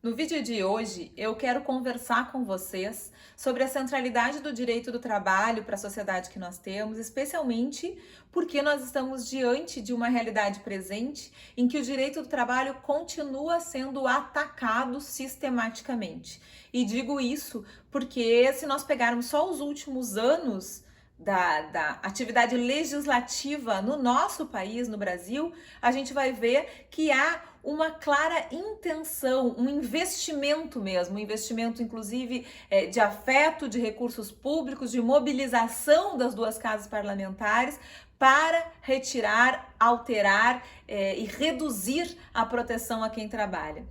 No vídeo de hoje, eu quero conversar com vocês sobre a centralidade do direito do trabalho para a sociedade que nós temos, especialmente porque nós estamos diante de uma realidade presente em que o direito do trabalho continua sendo atacado sistematicamente. E digo isso porque, se nós pegarmos só os últimos anos da atividade legislativa no nosso país, no Brasil, a gente vai ver que há uma clara intenção, um investimento mesmo, um investimento inclusive de afeto, de recursos públicos, de mobilização das duas casas parlamentares para retirar, alterar e reduzir a proteção a quem trabalha.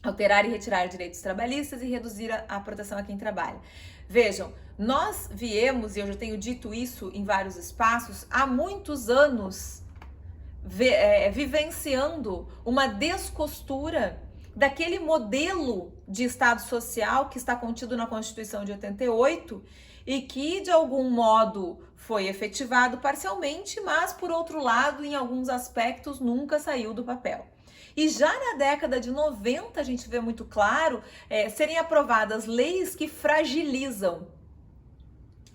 Alterar e retirar direitos trabalhistas e reduzir a proteção a quem trabalha. Vejam, nós viemos, e eu já tenho dito isso em vários espaços, há muitos anos vivenciando uma descostura daquele modelo de Estado social que está contido na Constituição de 88 e que, de algum modo, foi efetivado parcialmente, mas, por outro lado, em alguns aspectos, nunca saiu do papel. E já na década de 90, a gente vê muito claro serem aprovadas leis que fragilizam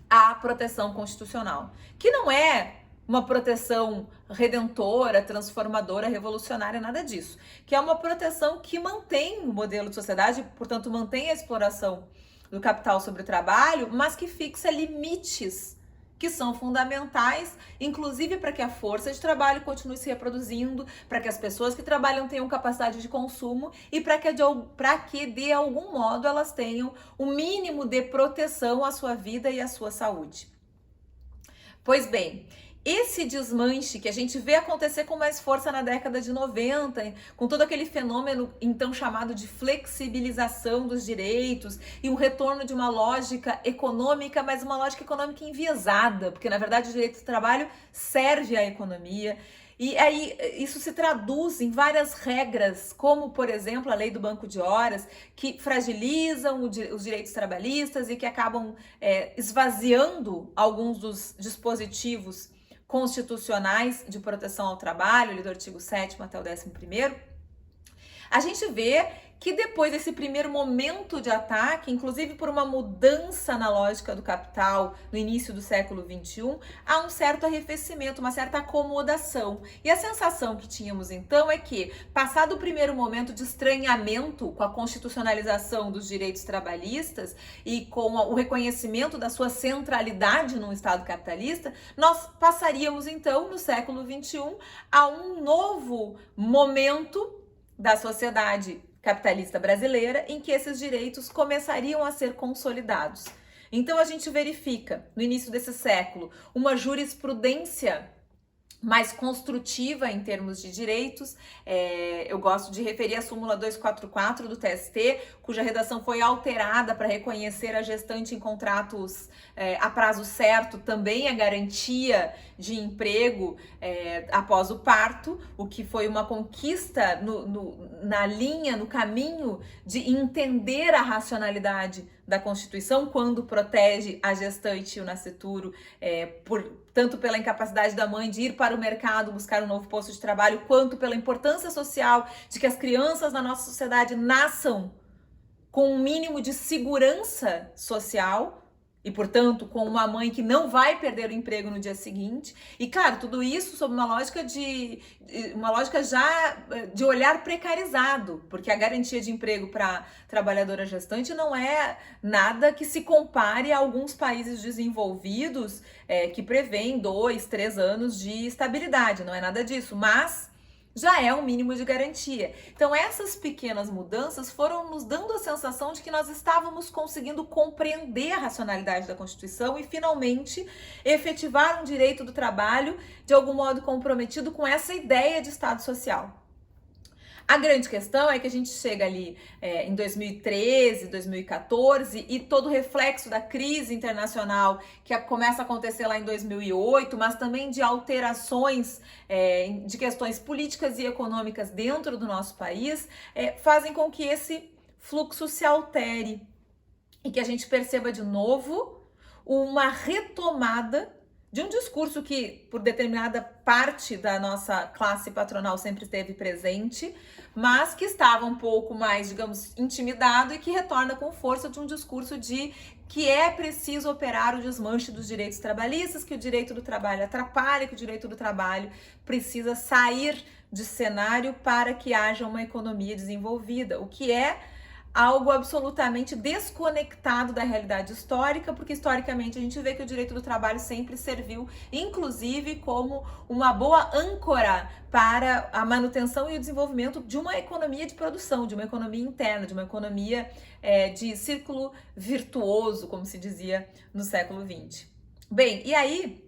a proteção constitucional, que não é uma proteção redentora, transformadora, revolucionária, nada disso, que é uma proteção que mantém o modelo de sociedade, portanto, mantém a exploração do capital sobre o trabalho, mas que fixa limites que são fundamentais, inclusive para que a força de trabalho continue se reproduzindo, para que as pessoas que trabalham tenham capacidade de consumo e para que de algum modo elas tenham o mínimo de proteção à sua vida e à sua saúde. Pois bem, esse desmanche que a gente vê acontecer com mais força na década de 90, com todo aquele fenômeno então chamado de flexibilização dos direitos e um retorno de uma lógica econômica, mas uma lógica econômica enviesada, porque na verdade o direito do trabalho serve à economia. E aí isso se traduz em várias regras, como por exemplo a lei do banco de horas, que fragilizam os direitos trabalhistas e que acabam esvaziando alguns dos dispositivos constitucionais de proteção ao trabalho, do artigo 7º até o 11º, a gente vê que depois desse primeiro momento de ataque, inclusive por uma mudança na lógica do capital no início do século XXI, há um certo arrefecimento, uma certa acomodação. E a sensação que tínhamos então é que, passado o primeiro momento de estranhamento com a constitucionalização dos direitos trabalhistas e com o reconhecimento da sua centralidade num Estado capitalista, nós passaríamos então, no século XXI, a um novo momento da sociedade capitalista brasileira em que esses direitos começariam a ser consolidados. Então a gente verifica, no início desse século, uma jurisprudência mais construtiva em termos de direitos. Eu gosto de referir a súmula 244 do TST, cuja redação foi alterada para reconhecer a gestante em contratos a prazo certo, também a garantia de emprego após o parto, o que foi uma conquista na linha, no caminho de entender a racionalidade da Constituição quando protege a gestante e o nascituro, tanto pela incapacidade da mãe de ir para o mercado buscar um novo posto de trabalho, quanto pela importância social de que as crianças na nossa sociedade nasçam com um mínimo de segurança social e, portanto, com uma mãe que não vai perder o emprego no dia seguinte. E, claro, tudo isso sob uma lógica já de olhar precarizado, porque a garantia de emprego para trabalhadora gestante não é nada que se compare a alguns países desenvolvidos que prevêem 2, 3 anos de estabilidade, não é nada disso, mas já é um mínimo de garantia. Então essas pequenas mudanças foram nos dando a sensação de que nós estávamos conseguindo compreender a racionalidade da Constituição e finalmente efetivar um direito do trabalho de algum modo comprometido com essa ideia de Estado social. A grande questão é que a gente chega ali em 2013, 2014 e todo o reflexo da crise internacional que começa a acontecer lá em 2008, mas também de alterações de questões políticas e econômicas dentro do nosso país, fazem com que esse fluxo se altere e que a gente perceba de novo uma retomada de um discurso que, por determinada parte da nossa classe patronal, sempre esteve presente, mas que estava um pouco mais, digamos, intimidado e que retorna com força de um discurso de que é preciso operar o desmanche dos direitos trabalhistas, que o direito do trabalho atrapalha, que o direito do trabalho precisa sair de cenário para que haja uma economia desenvolvida, o que é algo absolutamente desconectado da realidade histórica, porque historicamente a gente vê que o direito do trabalho sempre serviu, inclusive, como uma boa âncora para a manutenção e o desenvolvimento de uma economia de produção, de uma economia interna, de uma economia de círculo virtuoso, como se dizia no século XX. Bem, e aí,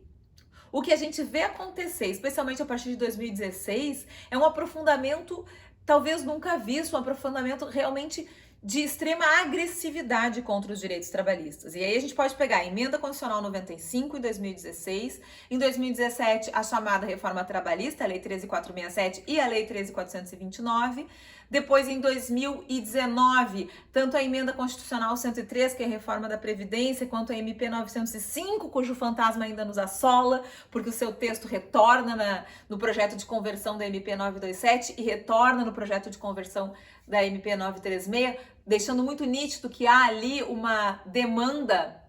o que a gente vê acontecer, especialmente a partir de 2016, é um aprofundamento talvez nunca visto, um aprofundamento realmente de extrema agressividade contra os direitos trabalhistas. E aí a gente pode pegar a Emenda Constitucional 95 em 2016, em 2017 a chamada Reforma Trabalhista, a Lei 13.467 e a Lei 13.429, depois em 2019, tanto a Emenda Constitucional 103, que é a reforma da Previdência, quanto a MP 905, cujo fantasma ainda nos assola, porque o seu texto retorna no projeto de conversão da MP 927 e retorna no projeto de conversão da MP 936, deixando muito nítido que há ali uma demanda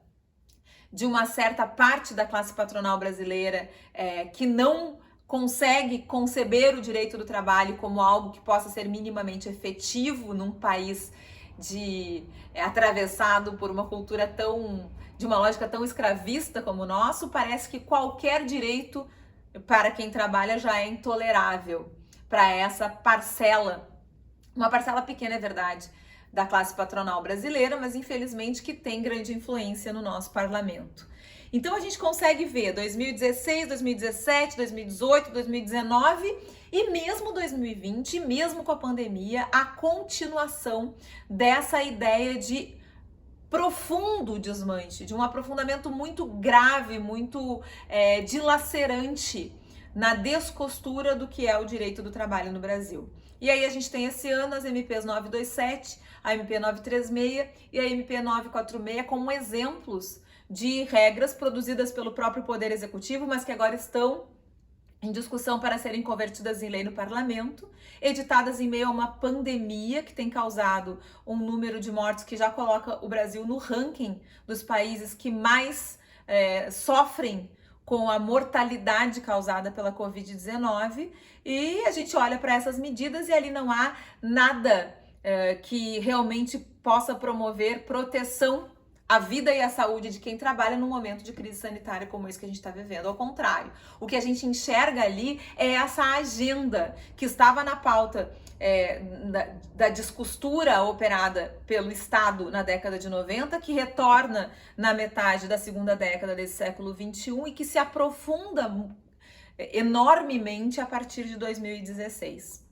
de uma certa parte da classe patronal brasileira que não consegue conceber o direito do trabalho como algo que possa ser minimamente efetivo num país atravessado por uma cultura de uma lógica tão escravista como o nosso. Parece que qualquer direito para quem trabalha já é intolerável para essa parcela, uma parcela pequena, é verdade, da classe patronal brasileira, mas infelizmente que tem grande influência no nosso parlamento. Então a gente consegue ver 2016, 2017, 2018, 2019 e mesmo 2020, mesmo com a pandemia, a continuação dessa ideia de profundo desmanche, de um aprofundamento muito grave, muito dilacerante na descostura do que é o direito do trabalho no Brasil. E aí a gente tem esse ano as MPs 927, a MP 936 e a MP 946 como exemplos de regras produzidas pelo próprio Poder Executivo, mas que agora estão em discussão para serem convertidas em lei no parlamento, editadas em meio a uma pandemia que tem causado um número de mortes que já coloca o Brasil no ranking dos países que mais sofrem com a mortalidade causada pela Covid-19, e a gente olha para essas medidas e ali não há nada que realmente possa promover proteção à vida e à saúde de quem trabalha num momento de crise sanitária como esse que a gente está vivendo. Ao contrário, o que a gente enxerga ali é essa agenda que estava na pauta da descostura operada pelo Estado na década de 90, que retorna na metade da segunda década desse século 21 e que se aprofunda enormemente a partir de 2016.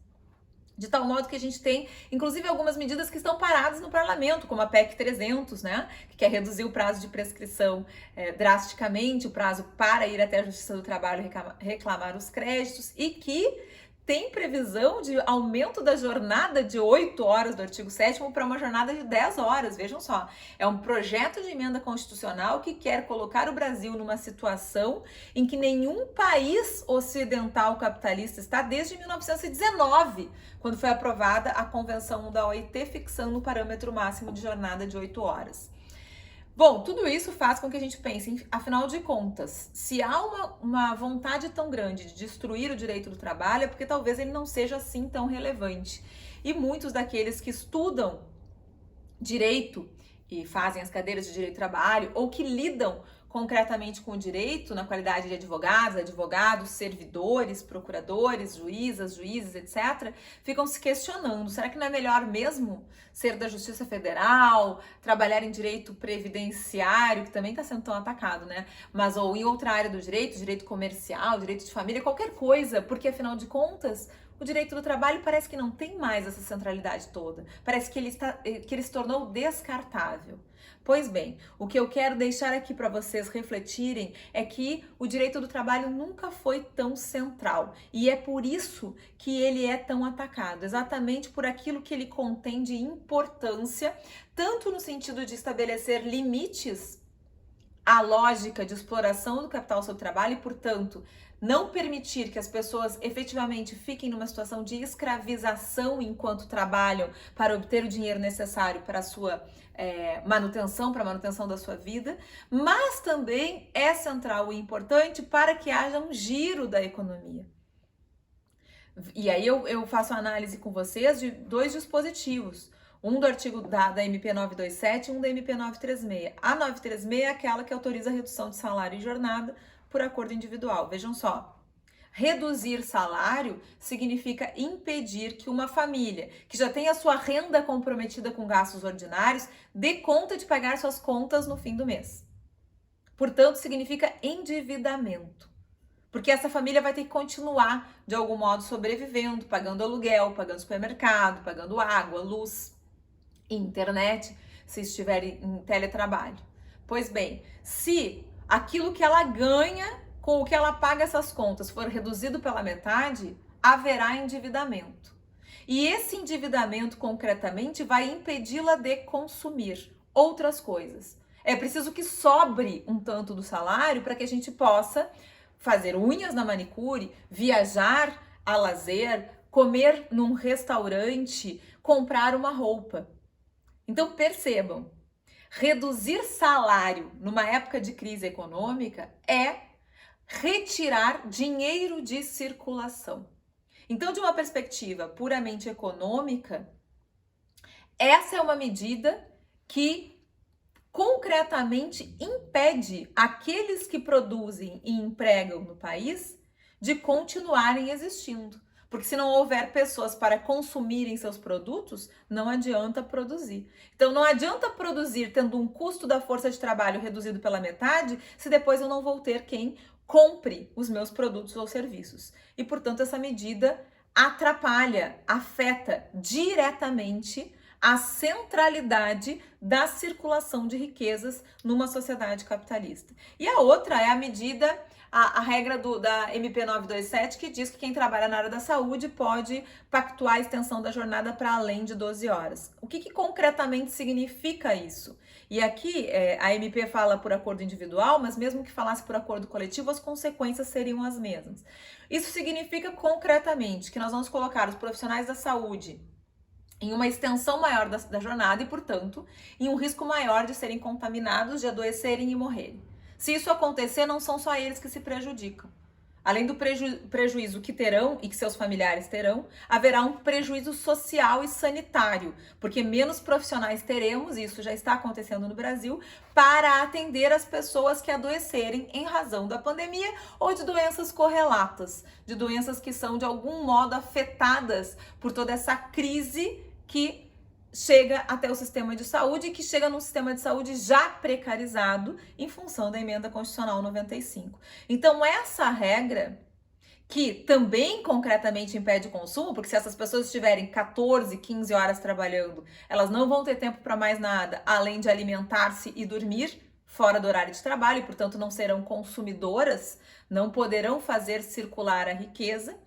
De tal modo que a gente tem, inclusive, algumas medidas que estão paradas no parlamento, como a PEC 300, né, que quer reduzir o prazo de prescrição drasticamente, o prazo para ir até a Justiça do Trabalho reclamar os créditos, e que tem previsão de aumento da jornada de 8 horas do artigo 7º para uma jornada de 10 horas, vejam só. É um projeto de emenda constitucional que quer colocar o Brasil numa situação em que nenhum país ocidental capitalista está desde 1919, quando foi aprovada a Convenção da OIT fixando o parâmetro máximo de jornada de 8 horas. Bom, tudo isso faz com que a gente pense, afinal de contas, se há uma vontade tão grande de destruir o direito do trabalho, é porque talvez ele não seja assim tão relevante. E muitos daqueles que estudam direito e fazem as cadeiras de direito do trabalho, ou que lidam concretamente com o direito, na qualidade de advogados, servidores, procuradores, juízes, etc., ficam se questionando, será que não é melhor mesmo ser da Justiça Federal, trabalhar em direito previdenciário, que também está sendo tão atacado, né? Mas ou em outra área do direito comercial, direito de família, qualquer coisa, porque afinal de contas, o direito do trabalho parece que não tem mais essa centralidade toda, parece que ele se tornou descartável. Pois bem, o que eu quero deixar aqui para vocês refletirem é que o direito do trabalho nunca foi tão central e é por isso que ele é tão atacado, exatamente por aquilo que ele contém de importância, tanto no sentido de estabelecer limites a lógica de exploração do capital sobre o trabalho e, portanto, não permitir que as pessoas efetivamente fiquem numa situação de escravização enquanto trabalham para obter o dinheiro necessário para a sua manutenção, para a manutenção da sua vida, mas também é central e importante para que haja um giro da economia. E aí eu faço análise com vocês de 2 dispositivos. Um do artigo da MP 927 e um da MP 936. A 936 é aquela que autoriza a redução de salário e jornada por acordo individual. Vejam só, reduzir salário significa impedir que uma família que já tem a sua renda comprometida com gastos ordinários dê conta de pagar suas contas no fim do mês. Portanto, significa endividamento. Porque essa família vai ter que continuar, de algum modo, sobrevivendo, pagando aluguel, pagando supermercado, pagando água, luz, internet, se estiver em teletrabalho. Pois bem, se aquilo que ela ganha com o que ela paga essas contas for reduzido pela metade, haverá endividamento. E esse endividamento, concretamente, vai impedi-la de consumir outras coisas. É preciso que sobre um tanto do salário para que a gente possa fazer unhas na manicure, viajar a lazer, comer num restaurante, comprar uma roupa. Então percebam, reduzir salário numa época de crise econômica é retirar dinheiro de circulação. Então, de uma perspectiva puramente econômica, essa é uma medida que concretamente impede aqueles que produzem e empregam no país de continuarem existindo. Porque se não houver pessoas para consumirem seus produtos, não adianta produzir. Então não adianta produzir tendo um custo da força de trabalho reduzido pela metade, se depois eu não vou ter quem compre os meus produtos ou serviços. E, portanto, essa medida atrapalha, afeta diretamente a centralidade da circulação de riquezas numa sociedade capitalista. E a outra é a medida, a regra da MP 927, que diz que quem trabalha na área da saúde pode pactuar a extensão da jornada para além de 12 horas. O que concretamente significa isso? E aqui a MP fala por acordo individual, mas mesmo que falasse por acordo coletivo, as consequências seriam as mesmas. Isso significa concretamente que nós vamos colocar os profissionais da saúde em uma extensão maior da jornada e, portanto, em um risco maior de serem contaminados, de adoecerem e morrerem. Se isso acontecer, não são só eles que se prejudicam. Além do prejuízo que terão e que seus familiares terão, haverá um prejuízo social e sanitário, porque menos profissionais teremos, e isso já está acontecendo no Brasil, para atender as pessoas que adoecerem em razão da pandemia ou de doenças correlatas, de doenças que são de algum modo afetadas por toda essa crise que chega até o sistema de saúde e que chega num sistema de saúde já precarizado em função da emenda constitucional 95. Então, essa regra, que também concretamente impede o consumo, porque se essas pessoas estiverem 14, 15 horas trabalhando, elas não vão ter tempo para mais nada, além de alimentar-se e dormir fora do horário de trabalho, e, portanto, não serão consumidoras, não poderão fazer circular a riqueza.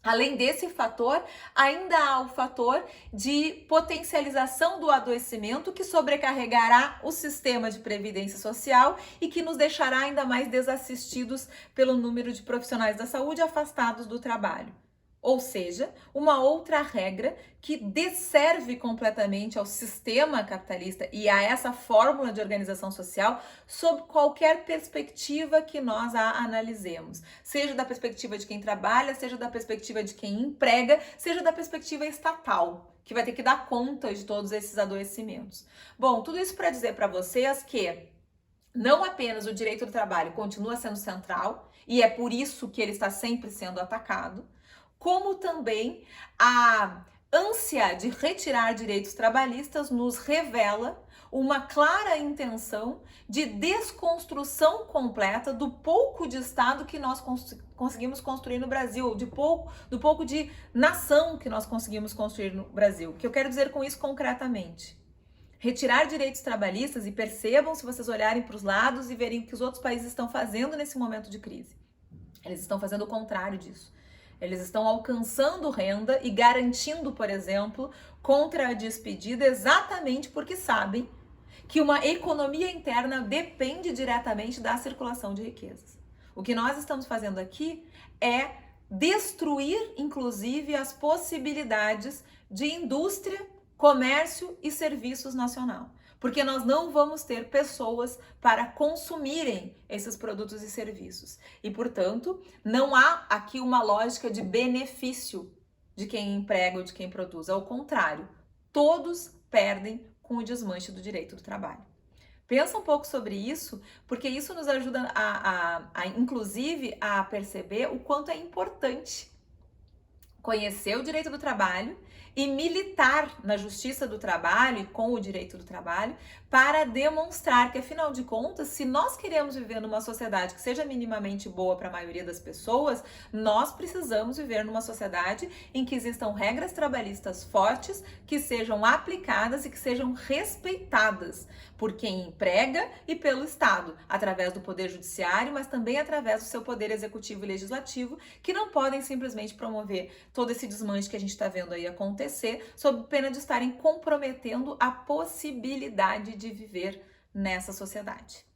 Além desse fator, ainda há o fator de potencialização do adoecimento que sobrecarregará o sistema de previdência social e que nos deixará ainda mais desassistidos pelo número de profissionais da saúde afastados do trabalho. Ou seja, uma outra regra que desserve completamente ao sistema capitalista e a essa fórmula de organização social sob qualquer perspectiva que nós a analisemos. Seja da perspectiva de quem trabalha, seja da perspectiva de quem emprega, seja da perspectiva estatal, que vai ter que dar conta de todos esses adoecimentos. Bom, tudo isso para dizer para vocês que não apenas o direito do trabalho continua sendo central, e é por isso que ele está sempre sendo atacado, como também a ânsia de retirar direitos trabalhistas nos revela uma clara intenção de desconstrução completa do pouco de Estado que nós conseguimos construir no Brasil, do pouco de nação que nós conseguimos construir no Brasil. O que eu quero dizer com isso concretamente? Retirar direitos trabalhistas, e percebam, se vocês olharem para os lados e verem o que os outros países estão fazendo nesse momento de crise. Eles estão fazendo o contrário disso. Eles estão alcançando renda e garantindo, por exemplo, contra a despedida exatamente porque sabem que uma economia interna depende diretamente da circulação de riquezas. O que nós estamos fazendo aqui é destruir, inclusive, as possibilidades de indústria, comércio e serviços nacional. Porque nós não vamos ter pessoas para consumirem esses produtos e serviços. E, portanto, não há aqui uma lógica de benefício de quem emprega ou de quem produz. Ao contrário, todos perdem com o desmanche do direito do trabalho. Pensa um pouco sobre isso, porque isso nos ajuda inclusive, a perceber o quanto é importante conhecer o direito do trabalho e militar na justiça do trabalho e com o direito do trabalho para demonstrar que, afinal de contas, se nós queremos viver numa sociedade que seja minimamente boa para a maioria das pessoas, nós precisamos viver numa sociedade em que existam regras trabalhistas fortes, que sejam aplicadas e que sejam respeitadas por quem emprega e pelo Estado, através do Poder Judiciário, mas também através do seu Poder Executivo e Legislativo, que não podem simplesmente promover todo esse desmanche que a gente está vendo aí acontecer, sob pena de estarem comprometendo a possibilidade de viver nessa sociedade.